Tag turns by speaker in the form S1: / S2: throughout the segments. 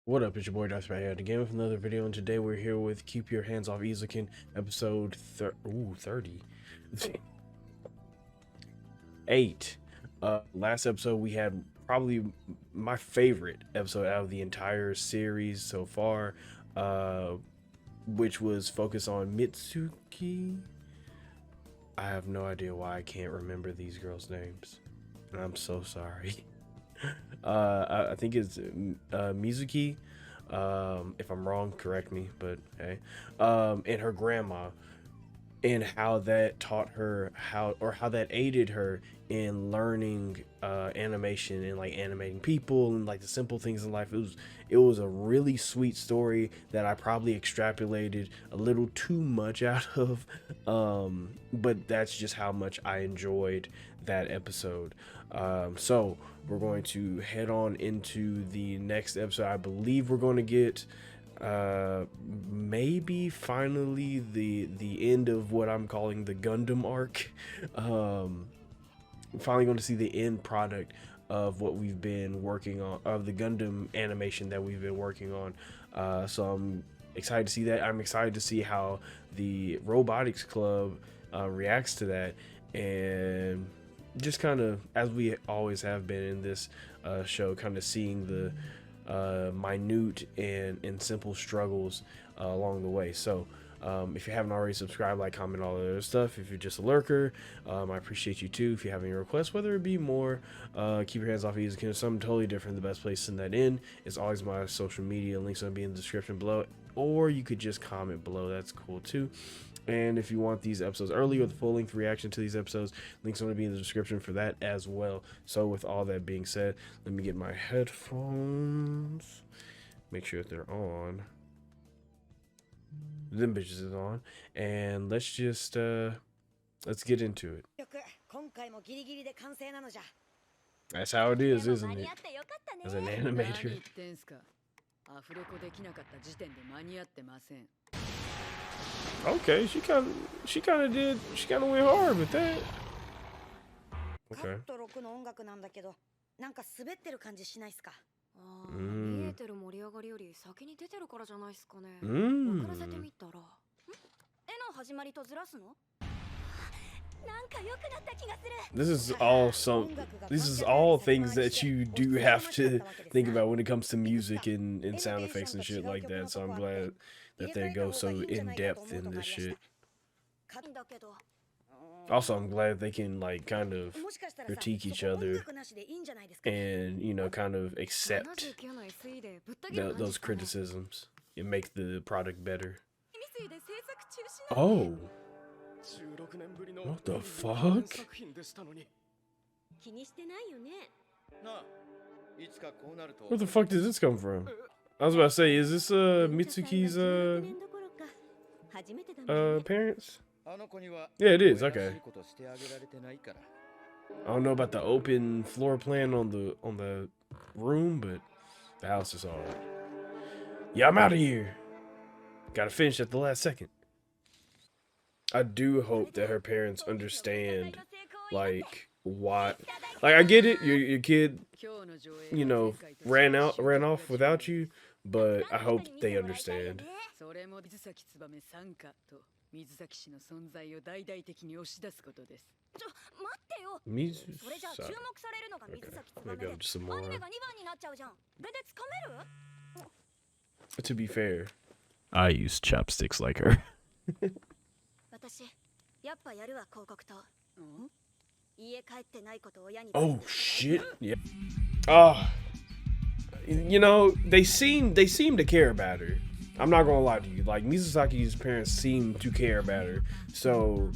S1: What up, it's your boy Dvrth right here again with another video, and today we're here with Keep Your Hands Off Eizouken, episode 30. 8. Last episode we had probably my favorite episode out of the entire series so far, which was focused on Mitsuki. I have no idea why I can't remember these girls' names, and I'm so sorry. I think it's Mizuki. If I'm wrong, correct me, but hey. And her grandma, and how that taught her how that aided her in learning animation and like animating people and like the simple things in life. It was a really sweet story that I probably extrapolated a little too much out of, but that's just how much I enjoyed that episode. So we're going to head on into the next episode. I believe we're going to get maybe finally the end of what I'm calling the Gundam arc. Finally going to see the end product of what we've been working on, of the Gundam animation that we've been working on. So I'm excited to see that. I'm excited to see how the robotics club reacts to that, and just kind of, as we always have been in this show, kind of seeing the minute and simple struggles along the way. So if you haven't already subscribed, like, comment, all that other stuff. If you're just a lurker, I appreciate you too. If you have any requests, whether it be more Keep Your Hands Off Eizouken or something totally different, the best place to send that in is always my social media. Links will be in the description below, or you could just comment below. That's cool too. And if you want these episodes early or the full-length reaction to these episodes, links are going to be in the description for that as well. So with all that being said, let me get my headphones, make sure that they're on. Them bitches is on, and let's just let's get into it. That's how it is, isn't it? As an animator. Okay, she kind of went hard with that. Okay. This is all things that you do have to think about when it comes to music and sound effects and shit like that. So I'm glad that they go so in depth in this shit. Also, I'm glad they can like kind of critique each other and, you know, kind of accept those criticisms and make the product better. Oh, what the fuck? Where the fuck does this come from? I was about to say, is this Mitsuki's parents? Yeah, it is. Okay. I don't know about the open floor plan on the room, but the house is alright. Yeah, I'm out of here. Gotta finish at the last second. I do hope that her parents understand, like, what, like, I get it, your kid, you know, ran off without you, but I hope they understand. Maybe I'm just some more. To be fair, I use chopsticks like her. Oh shit! Yeah. You know, they seem to care about her. I'm not gonna lie to you. Like, Mizusaki's parents seem to care about her. So,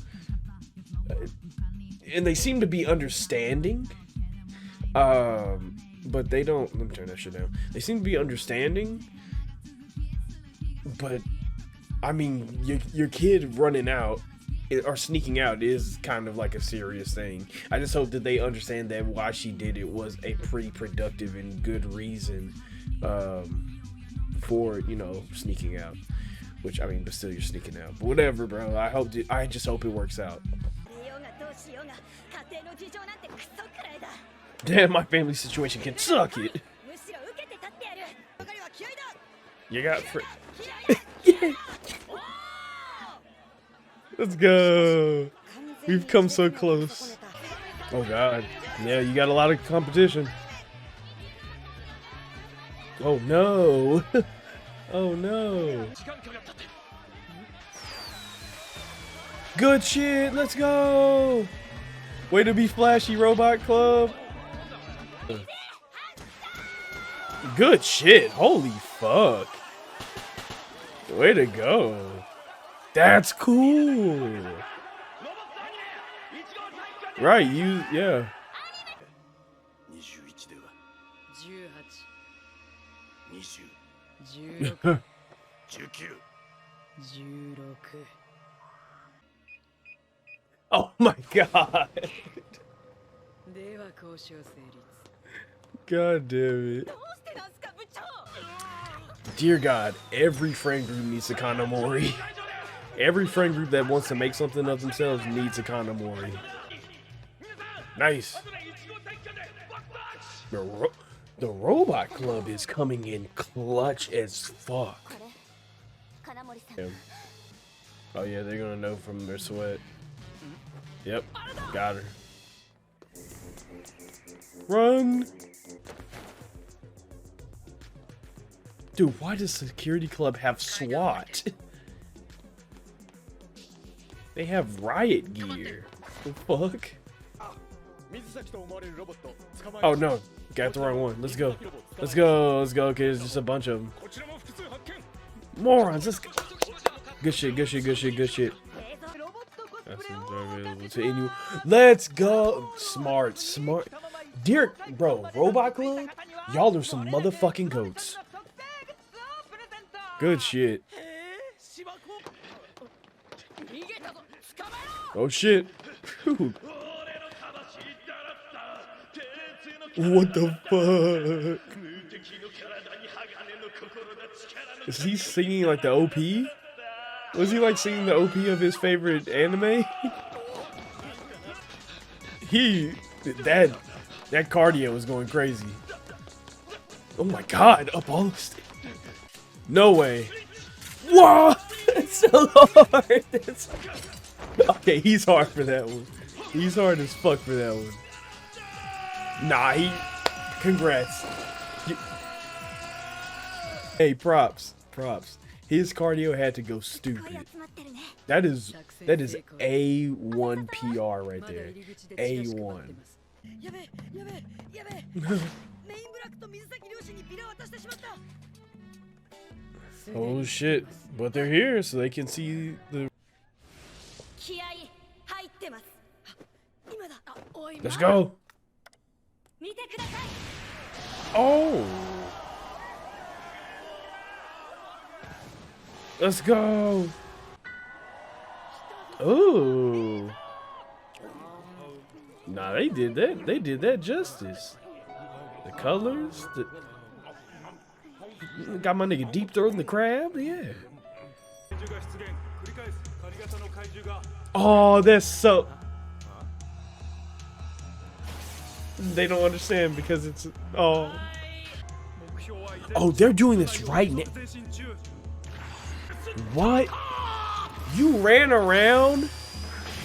S1: and they seem to be understanding. But they don't. Let me turn that shit down. They seem to be understanding. But I mean, your kid running out or sneaking out is kind of like a serious thing. I just hope that they understand that why she did it was a pretty productive and good reason for, you know, sneaking out. Which, I mean, but still, you're sneaking out. But whatever, bro. I just hope it works out. Damn, my family situation can suck it. You got yeah. Let's go. We've come so close. Oh god. Yeah, you got a lot of competition. Oh no. Oh no. Good shit. Let's go. Way to be flashy, Robot Club. Good shit. Holy fuck. Way to go. That's cool. Right, you, yeah. Oh my god. God damn it. Dear God, every friend group needs a Kanamori. Every friend group that wants to make something of themselves needs a Kanamori. Nice. The Robot Club is coming in clutch as fuck. Yeah. Oh yeah, they're gonna know from their sweat. Yep, got her. Run! Dude, why does Security Club have SWAT? They have riot gear. The fuck? Oh no, got the wrong one. Let's go. Let's go. Let's go. Okay, there's just a bunch of them. Morons, let's go. Good shit, good shit, good shit, good shit. Let's go. Smart, smart. Dear, bro, Robot Club, y'all are some motherfucking goats. Good shit. Oh shit. Dude. What the fuck? Is he singing like the OP? Was he like singing the OP of his favorite anime? That cardio was going crazy. Oh my god, up all the stairs. No way. Whoa! It's so hard. Okay, he's hard for that one. He's hard as fuck for that one. Nah, congrats. Hey, props. His cardio had to go stupid. That is A1 PR right there. A1. Oh shit, but they're here so they can see the... Let's go. Oh, let's go. Oh, nah, they did that justice. The colors, got my nigga deep throating the crab, yeah. Oh, that's so... They don't understand because it's... Oh, they're doing this right now. What? You ran around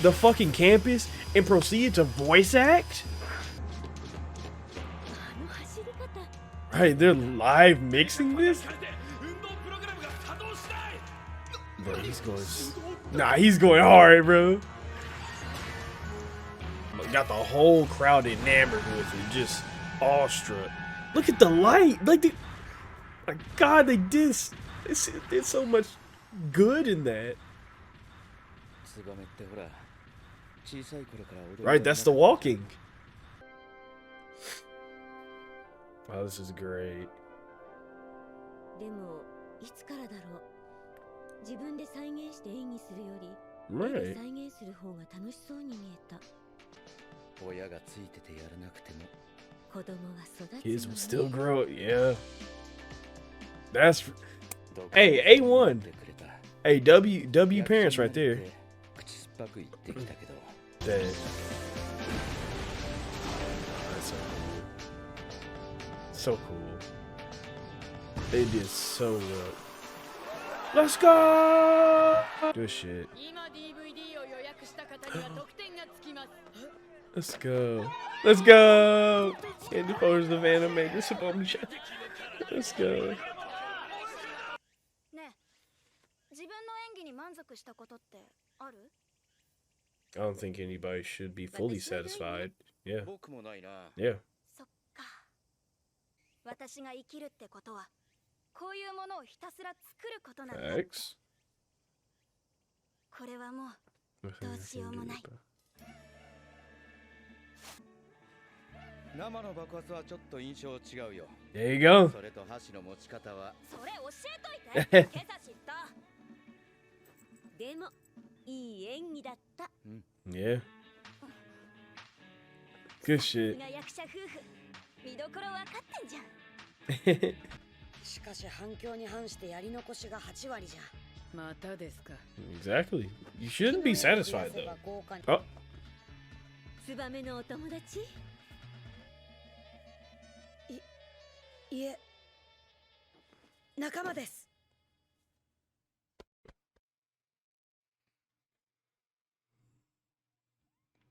S1: the fucking campus and proceeded to voice act? Right, they're live mixing this? Bro, he's going... Nah, he's going hard, bro. Got the whole crowd enamored with it, just awestruck. Look at the light! Like, my god, they did so much good in that. Right, that's the walking. Wow, this is great. Right. Kids will still grow. Yeah. That's... Hey, A1. Hey, W parents right there. Dang. That's so cool. So cool. It did so well. Let's go! Good shit. Let's go. Let's go! And the photos of animators above me. Let's go. I don't think anybody should be fully satisfied. Yeah. Yeah. X.
S2: 生の爆発はちょっと印象違うよ。
S1: There you go.
S2: それと箸の持ち方は。
S3: それ教えといて。今朝知った。でもいい演技だった。
S1: Yeah. Good shit.
S3: 役者夫婦見どころ分かってんじゃん。しかし反響に反してやり残しが8割じゃ。またですか。
S1: Exactly. You shouldn't be satisfied though. Oh.
S3: ツバメのお友達？いえ、仲間です。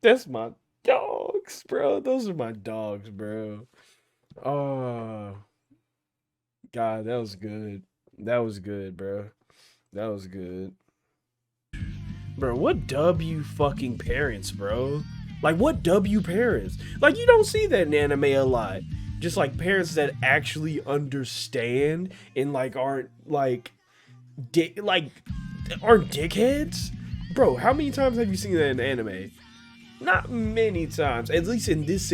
S1: That's my dogs, bro. Those are my dogs, bro. Oh, God, that was good. That was good, bro. That was good. Bro, what W fucking parents, bro? Like, what W parents? Like, you don't see that in anime a lot. Just like parents that actually understand and like aren't like aren't dickheads. Bro, how many times have you seen that in anime? Not many times. At least in this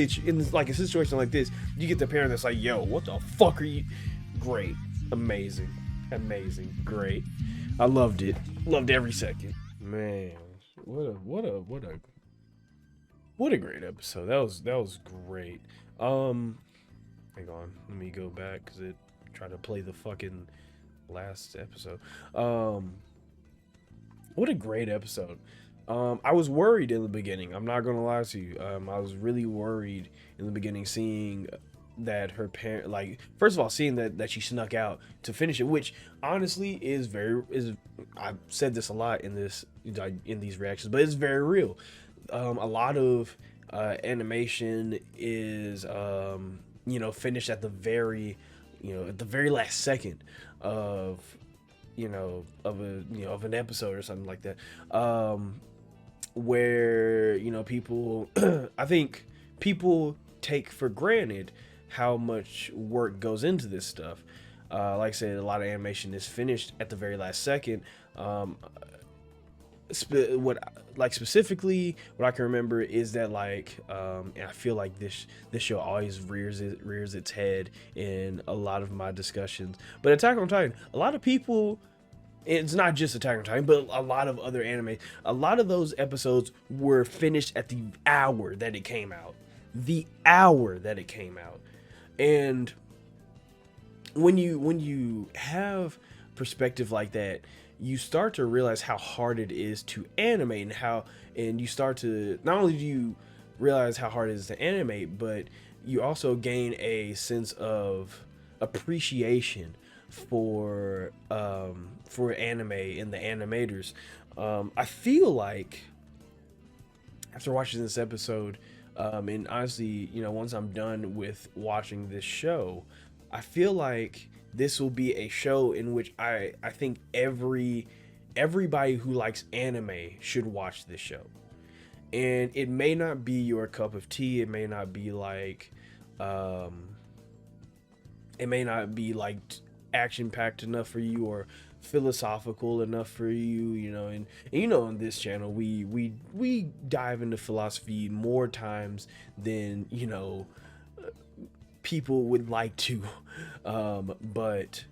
S1: like a situation like this, you get the parent that's like, "Yo, what the fuck are you?" Great, amazing, great. I loved it. Loved every second. Man, what a great episode. That was great. Hang on, let me go back because it tried to play the fucking last episode. What a great episode. I was worried in the beginning. I'm not gonna lie to you. I was really worried in the beginning, seeing that her parent, like, first of all, seeing that she snuck out to finish it, which honestly is I've said this a lot in these reactions, but it's very real. A lot of animation is finished at the very last second of an episode or something like that, where people I think people take for granted how much work goes into this stuff. Like I said, a lot of animation is finished at the very last second. Specifically what I can remember is that and I feel like this show always rears its head in a lot of my discussions, but Attack on Titan, a lot of people, it's not just Attack on Titan, but a lot of other anime, a lot of those episodes were finished at the hour that it came out. And when you have perspective like that, you start to realize how hard it is to animate, and you start to, not only do you realize how hard it is to animate, but you also gain a sense of appreciation for anime and the animators. I feel like after watching this episode, and honestly, once I'm done with watching this show, I feel like this will be a show in which I think everybody who likes anime should watch this show. And it may not be your cup of tea. It may not be like action-packed enough for you or philosophical enough for you, and on this channel we dive into philosophy more times than people would like to, but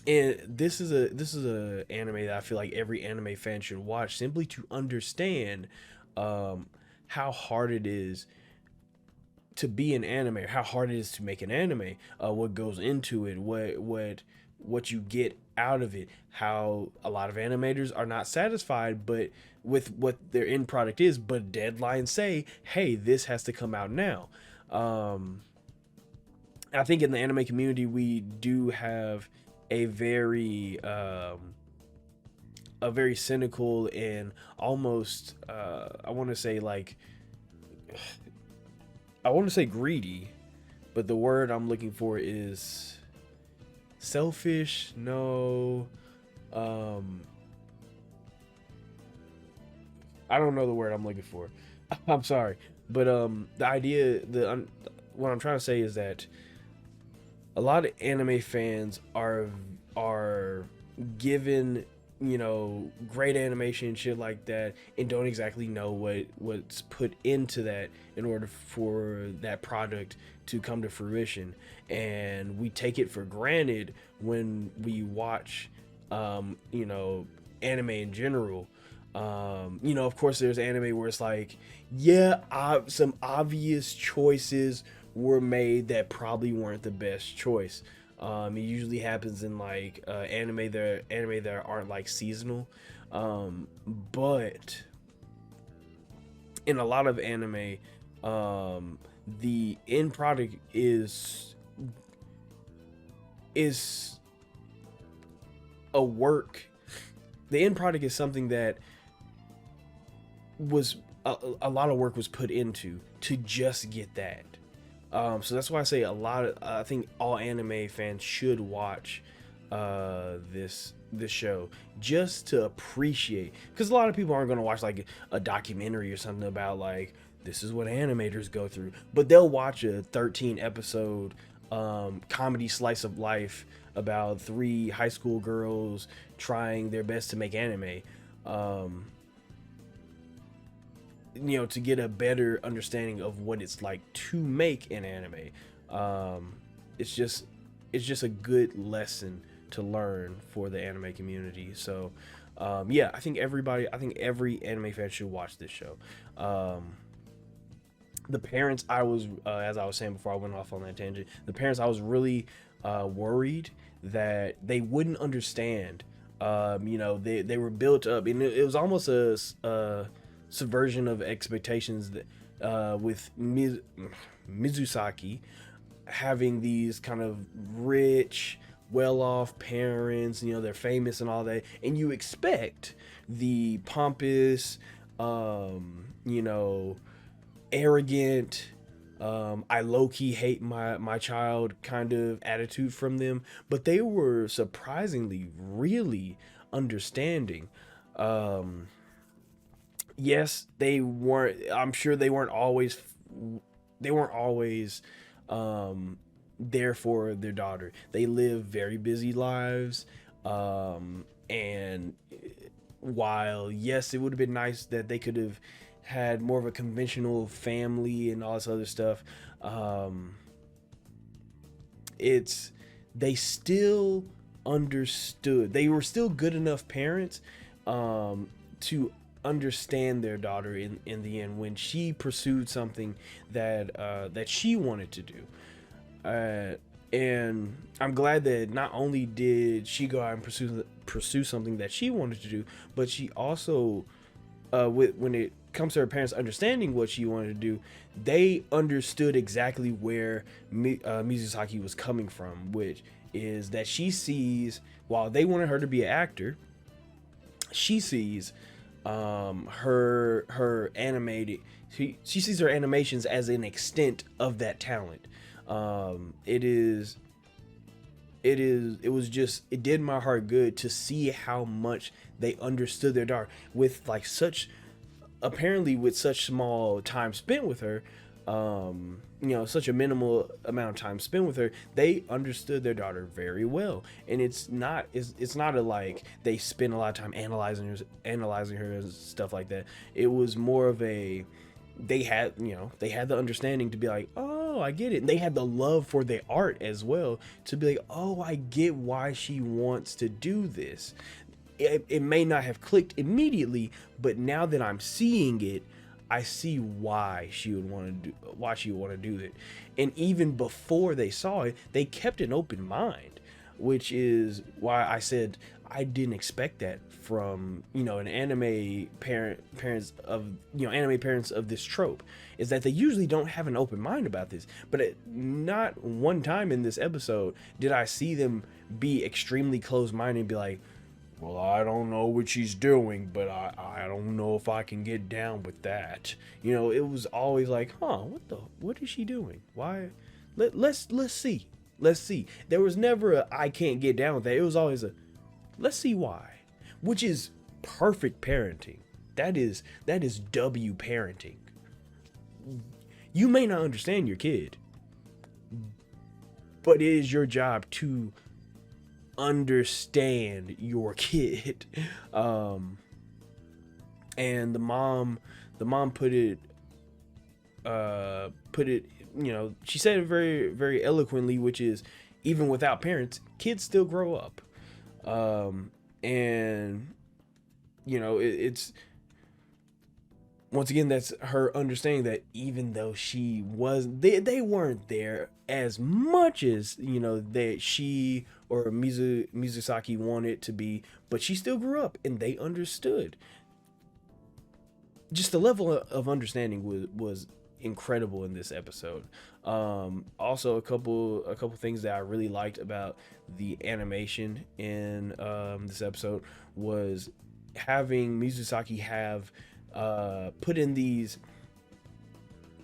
S1: this is a anime that I feel like every anime fan should watch, simply to understand how hard it is to be an anime, how hard it is to make an anime, what goes into it, what you get out of it, how a lot of animators are not satisfied but with what their end product is, but deadlines say, hey, this has to come out now. I think in the anime community we do have a very cynical and almost I want to say greedy, but the word I'm looking for is selfish. No, I don't know the word I'm looking for. I'm sorry, but what I'm trying to say is that a lot of anime fans are given, you know, great animation and shit like that, and don't exactly know what's put into that in order for that product to come to fruition, and we take it for granted when we watch you know, anime in general. You know, of course there's anime where it's like, yeah, some obvious choices were made that probably weren't the best choice. It usually happens in like anime that aren't like seasonal, but in a lot of anime, the end product is a work. The end product is something that was a lot of work was put into to just get that. So that's why I say I think all anime fans should watch this show just to appreciate, because a lot of people aren't going to watch like a documentary or something about like this is what animators go through, but they'll watch a 13 episode comedy slice of life about 3 high school girls trying their best to make anime, you know, to get a better understanding of what it's like to make an anime. It's just a good lesson to learn for the anime community. So yeah, I think every anime fan should watch this show. The parents, as I was saying before I went off on that tangent, the parents, I was really worried that they wouldn't understand. You know, they were built up, and it was almost a subversion of expectations that, with Mizusaki having these kind of rich, well-off parents. You know, they're famous and all that, and you expect the pompous, you know, arrogant, I low-key hate my child kind of attitude from them, but they were surprisingly really understanding. Yes, I'm sure they weren't always there for their daughter. They live very busy lives, and while yes, it would have been nice that they could have had more of a conventional family and all this other stuff, they still understood. They were still good enough parents to understand their daughter in the end when she pursued something that she wanted to do. And I'm glad that not only did she go out and pursue something that she wanted to do, but she also, when it comes to her parents understanding what she wanted to do, they understood exactly where Mizusaki was coming from, which is that she sees, while they wanted her to be an actor, she sees her animated, she sees her animations as an extent of that talent. It did my heart good to see how much they understood their daughter with like such small time spent with her, you know, such a minimal amount of time spent with her. They understood their daughter very well, and it's not a like they spend a lot of time analyzing her and stuff like that. It was more of a, they had the understanding to be like, oh, I get it. And they had the love for the art as well to be like, oh, I get why she wants to do this. It may not have clicked immediately, but now that I'm seeing it, I see why she would want to do it. And even before they saw it, they kept an open mind. which is why I said I didn't expect that from, you know, an anime parents of, you know, anime parents of this trope, is that they usually don't have an open mind about this. But not one time in this episode did I see them be extremely closed-minded and be like, well, I don't know what she's doing, but I don't know if I can get down with that. You know, it was always like, what is she doing? Why? Let's see. Let's see. There was never a I can't get down with that. It was always a let's see why, which is perfect parenting. That is W parenting. You may not understand your kid, but it is your job to understand your kid. And the mom put it, you know, she said it very, very eloquently, which is, even without parents, kids still grow up. And you know, it's once again, that's her understanding that even though she was, they weren't there as much as, you know, that she or Mizusaki wanted to be, but she still grew up and they understood. Just the level of understanding was incredible in this episode. Also a couple things that I really liked about the animation in this episode was having Mizusaki have put in these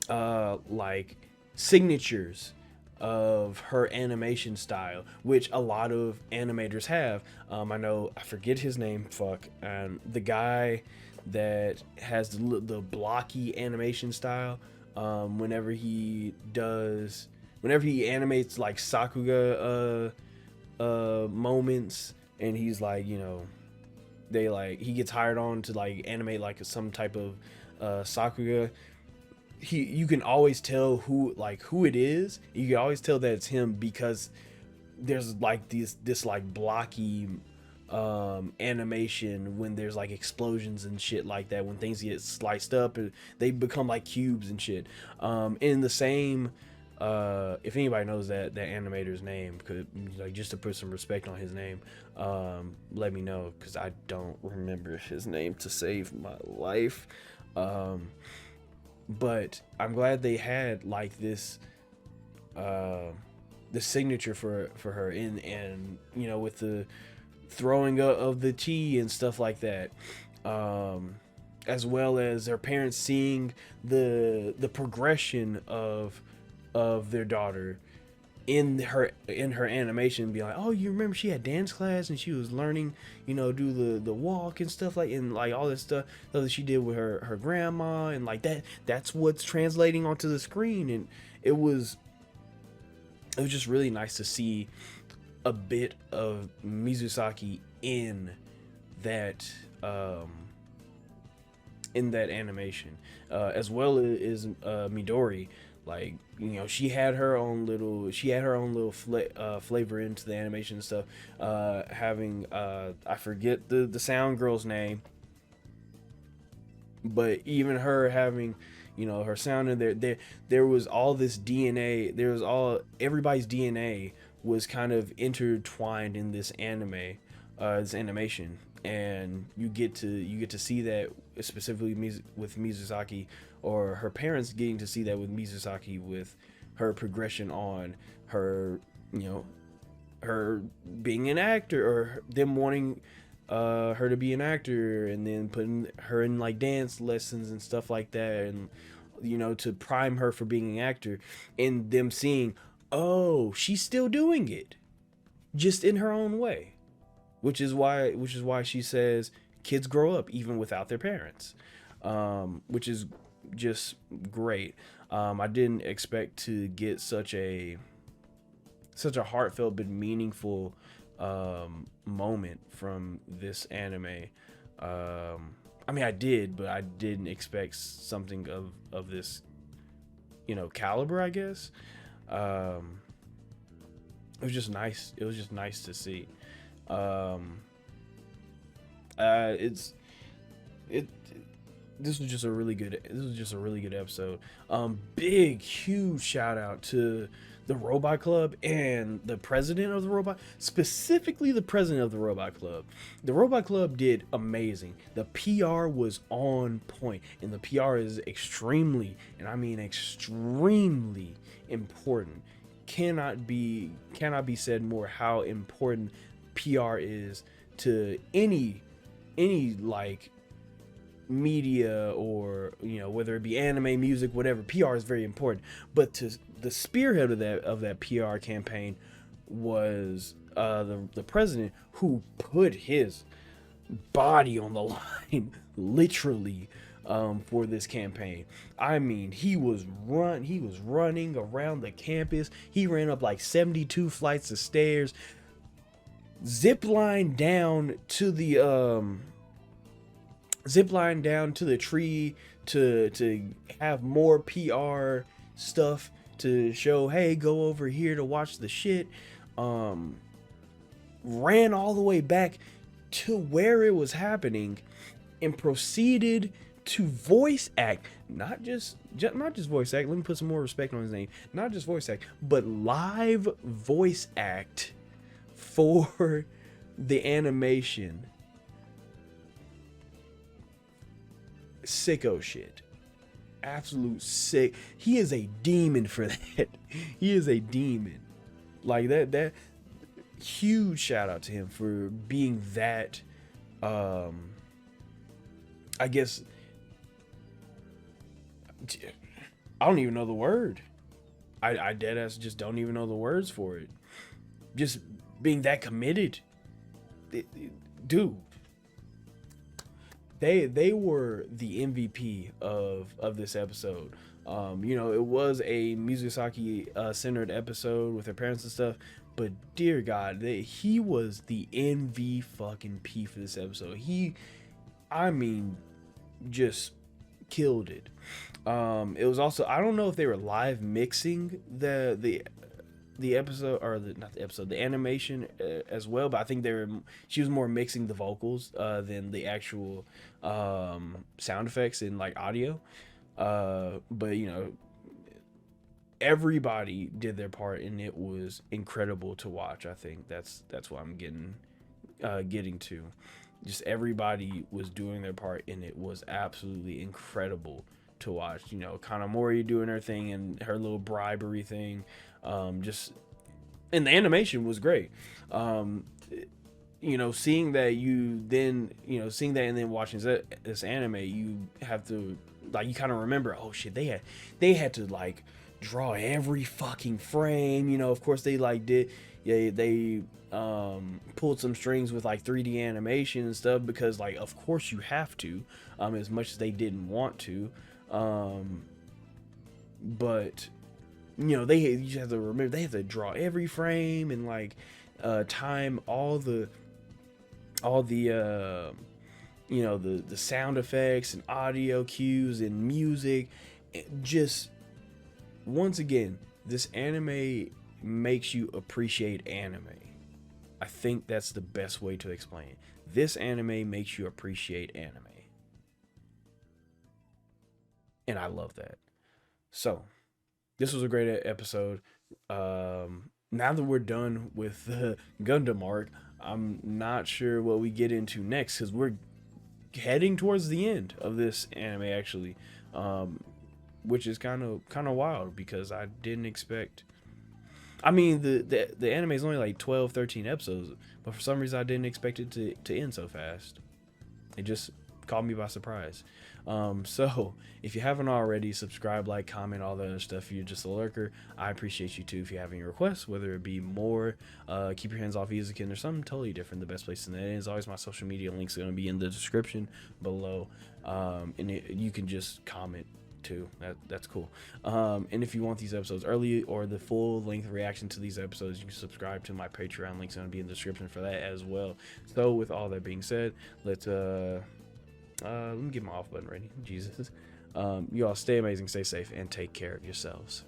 S1: like signatures of her animation style, which a lot of animators have. I know, I forget his name, the guy that has the blocky animation style. Whenever he animates like Sakuga moments, and he's like, you know, he gets hired on to like animate like some type of Sakuga. You can always tell who it is. You can always tell that it's him because there's like this like blocky animation when there's like explosions and shit like that, when things get sliced up and they become like cubes and shit. In the same, if anybody knows that animator's name, could, like, just to put some respect on his name, let me know, because I don't remember his name to save my life. But I'm glad they had like this the signature for her in, and you know, with the throwing of the tea and stuff like that, as well as their parents seeing the progression of their daughter in her animation, be like, oh, you remember she had dance class and she was learning, you know, do the walk and stuff, like, and like all this stuff that she did with her grandma, and like that's what's translating onto the screen. And it was just really nice to see a bit of Mizusaki in that animation, as well as Midori. Like, you know, she had her own little flavor into the animation and stuff. Having I forget the sound girl's name, but even her having, you know, her sound in there was all this DNA. Everybody's DNA was kind of intertwined in this animation, and you get to see that specifically with Mizusaki, or her parents getting to see that with Mizusaki, with her progression on her, you know, her being an actor, or them wanting her to be an actor, and then putting her in like dance lessons and stuff like that, and, you know, to prime her for being an actor, and them seeing, oh, she's still doing it, just in her own way, which is why she says kids grow up even without their parents, which is just great. I didn't expect to get such a heartfelt but meaningful moment from this anime. I mean, I did, but I didn't expect something of this, you know, caliber, I guess. It was just nice. It was just nice to see. This was just a really good episode. Big, huge shout out to the Robot Club and the president of the Robot, specifically the president of the Robot Club. The Robot Club did amazing. The PR was on point, and the PR is extremely, and I mean extremely important. Cannot be said more how important PR is to any like media, or whether it be anime, music, whatever. PR is very important, but to the spearhead of that PR campaign was the president, who put his body on the line literally for this campaign. I mean, he was running around the campus. He ran up like 72 flights of stairs, zip line down to the tree to have more PR stuff to show, hey, go over here to watch the shit. Ran all the way back to where it was happening and proceeded to voice act, not just voice act. Let me put some more respect on his name. Not just voice act, but live voice act for the animation. Sicko shit. Absolute sick. He is a demon for that. He is a demon. Like that huge shout out to him for being that I guess I don't even know the word. I deadass just don't even know the words for it. Just being that committed. Dude. They were the MVP of this episode. It was a Mizusaki centered episode with her parents and stuff, but dear God, he was the MVP for this episode. Just killed it. It was also, I don't know if they were live mixing the episode, or the animation as well, but I think she was more mixing the vocals than the actual sound effects and like audio. But everybody did their part, and it was incredible to watch. I think that's what I'm getting to. Just everybody was doing their part, and it was absolutely incredible to watch. Kanamori doing her thing and her little bribery thing. And the animation was great. Seeing that and then watching this anime, you have to you kind of remember, oh shit, they had to like draw every fucking frame. Of course they they pulled some strings with like 3D animation and stuff, because of course you have to, as much as they didn't want to, but you just have to remember they have to draw every frame and time all the the sound effects and audio cues and music. Just once again, this anime makes you appreciate anime. I think that's the best way to explain it. This anime makes you appreciate anime, and I love that. So this was a great episode. Now that we're done with the Gundam arc, I'm not sure what we get into next, because we're heading towards the end of this anime actually, which is kind of wild, because I didn't expect. I mean, the anime is only like 12, 13 episodes, but for some reason I didn't expect it to end so fast. It just caught me by surprise. So if you haven't already, subscribe, like, comment, all that other stuff. If you're just a lurker, I appreciate you too. If you have any requests, whether it be more keep your hands off Eizouken or something totally different, the best place to know is always my social media links are going to be in the description below, and you can just comment too. That's cool. And if you want these episodes early or the full length reaction to these episodes, you can subscribe to my Patreon. Links are going to be in the description for that as well. So with all that being said, let me get my off button ready. Jesus. You all stay amazing, stay safe, and take care of yourselves.